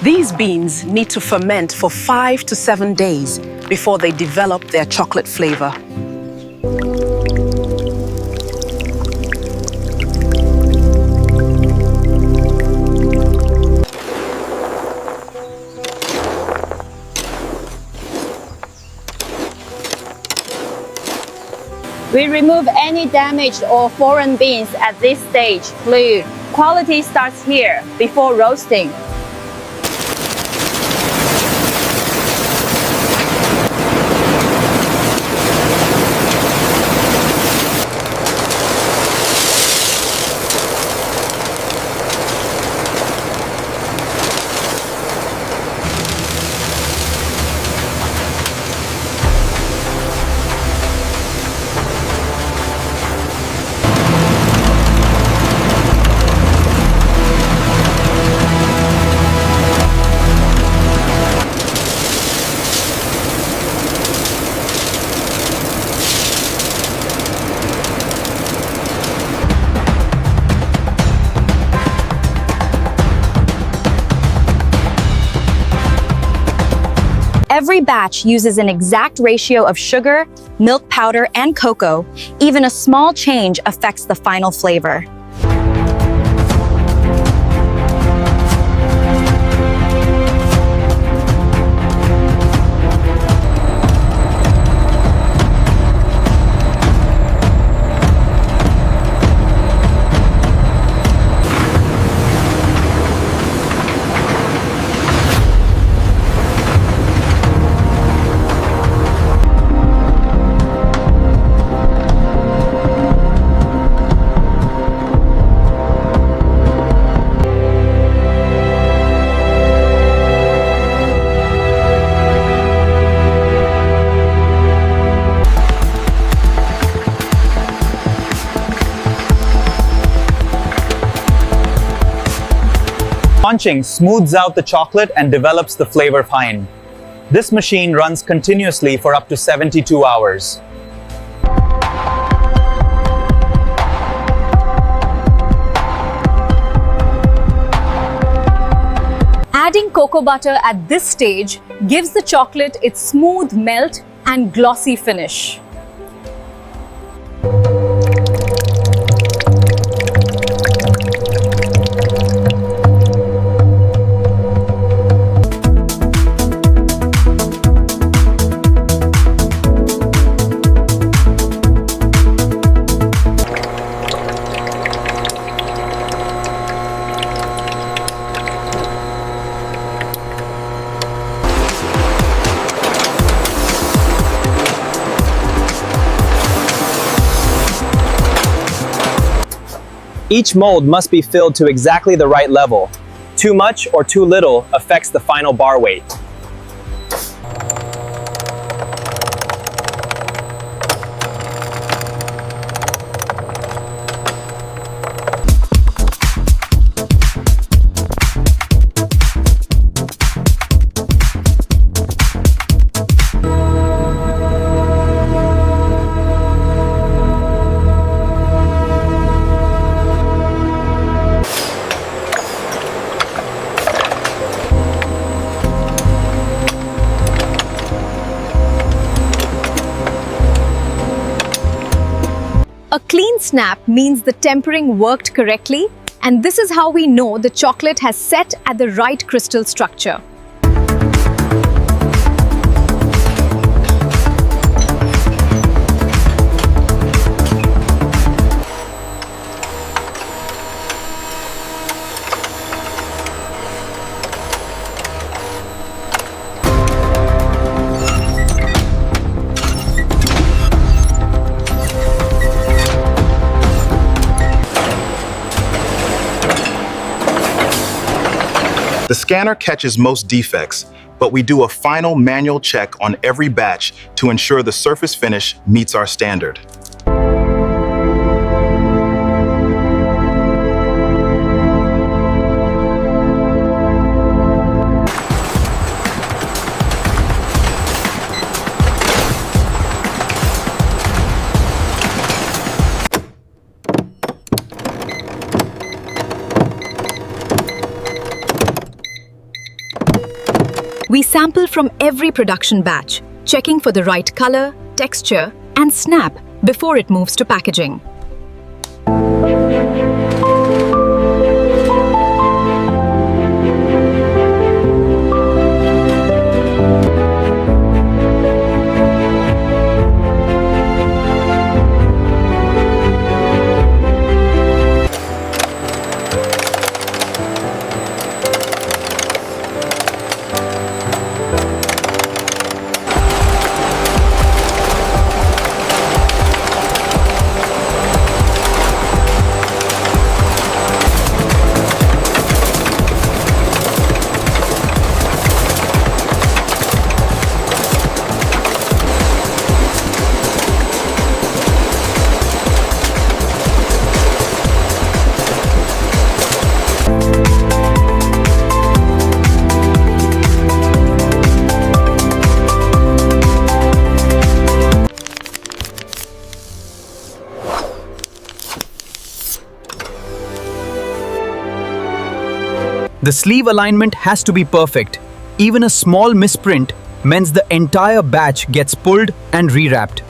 These beans need to ferment for 5 to 7 days before they develop their chocolate flavor. We remove any damaged or foreign beans at this stage. Please. Quality starts here before roasting. Every batch uses an exact ratio of sugar, milk powder, and cocoa. Even a small change affects the final flavor. Conching smooths out the chocolate and develops the flavor fine. This machine runs continuously for up to 72 hours. Adding cocoa butter at this stage gives the chocolate its smooth melt and glossy finish. Each mold must be filled to exactly the right level. Too much or too little affects the final bar weight. A clean snap means the tempering worked correctly, and this is how we know the chocolate has set at the right crystal structure. The scanner catches most defects, but we do a final manual check on every batch to ensure the surface finish meets our standard. We sample from every production batch, checking for the right color, texture, and snap before it moves to packaging. The sleeve alignment has to be perfect. Even a small misprint means the entire batch gets pulled and rewrapped.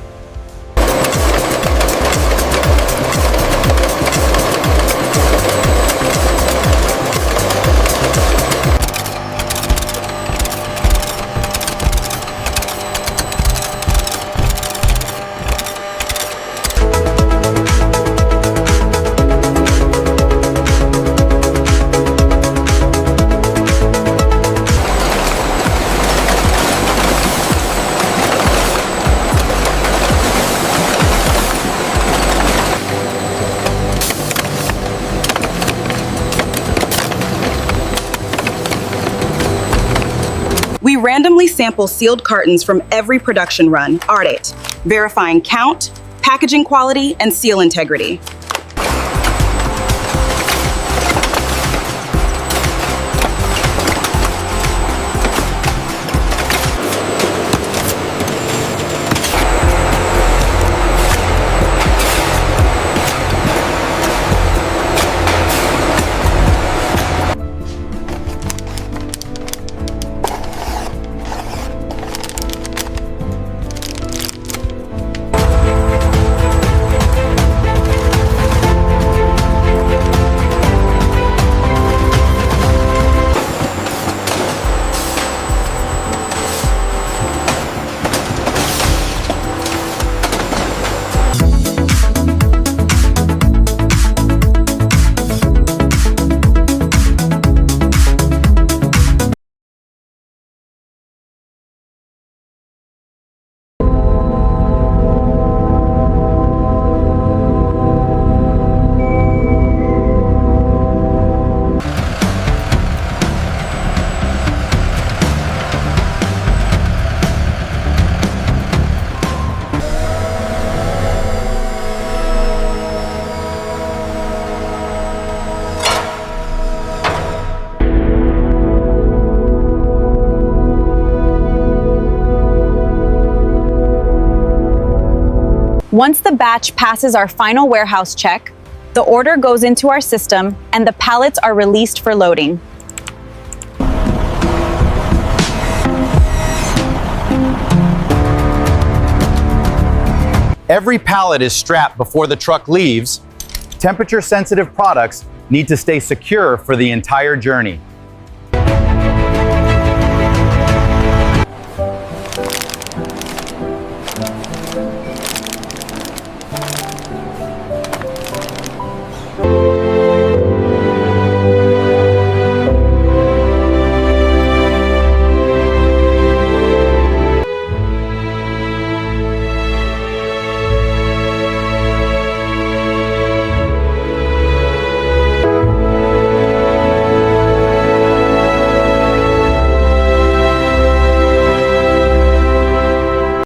We randomly sample sealed cartons from every production run, Ardate, verifying count, packaging quality, and seal integrity. Once the batch passes our final warehouse check, the order goes into our system and the pallets are released for loading. Every pallet is strapped before the truck leaves. Temperature-sensitive products need to stay secure for the entire journey.